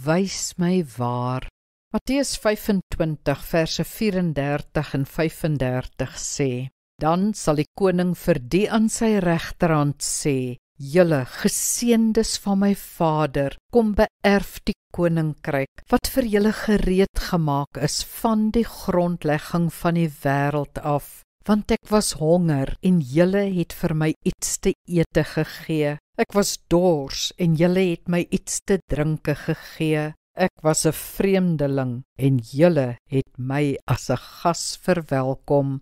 wys my waar. Matteus 25 verse 34 en 35 sê, dan sal die koning vir die aan sy regterhand sê, julle geseëndes van my Vader, kom beerf die koninkryk, wat vir julle gereed gemaak is van die grondlegging van die wêreld af. Want ek was honger, en julle het vir my iets te ete gegee. Ek was dors, en julle het my iets te drinke gegee. Ek was 'n vreemdeling, en julle het my as 'n gas verwelkom.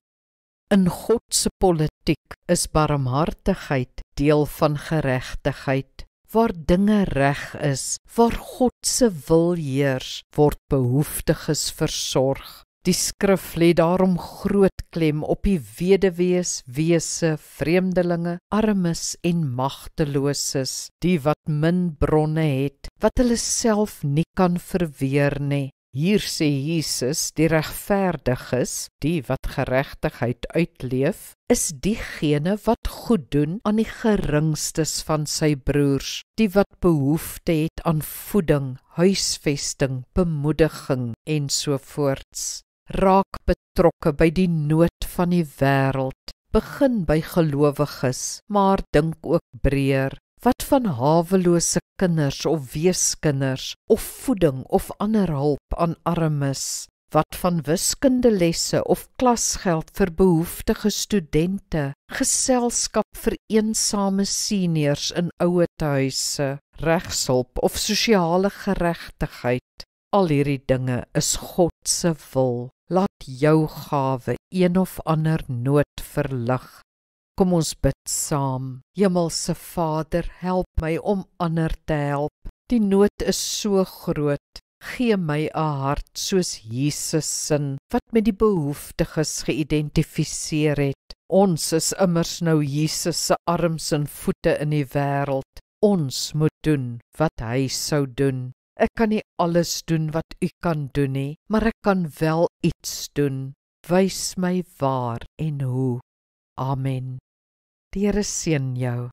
In God se politiek is barmhartigheid deel van geregtigheid. Waar dinge reg is, waar God se wil heers, word behoeftiges versorg. Die skrif lê daarom groot klem op die weduwees, wese, vreemdelinge, armes en magteloses, die wat min bronne het, wat hulle self nie kan verweer nie. Hier sê Jesus, die regverdiges, die wat geregtigheid uitleef, is diegene wat goed doen aan die geringstes van sy broers, die wat behoefte het aan voeding, huisvesting, bemoediging ensovoorts. Raak betrokke by die nood van die wêreld. Begin by gelowiges, maar dink ook breër. Wat van hawelose kinders of weeskinders, of voeding of ander hulp aan armes? Wat van wiskundelesse of klasgeld vir behoeftige studente, geselskap vir eensame seniors in ouerhuise, regshulp of sosiale geregtigheid? Al hierdie dinge is God se wil. Laat jou gawe een of ander nood verlig. Kom ons bid saam. Hemelse Vader, help my om ander te help. Die nood is so groot. Gee my 'n hart soos Jesus sin, wat met die behoeftiges geïdentifiseer het. Ons is immers nou Jesus se arms en voete in die wêreld. Ons moet doen wat hy sou doen. Ek kan nie alles doen wat u kan doen nie, maar ek kan wel iets doen. Wys my waar en hoe. Amen. Die Here seën jou.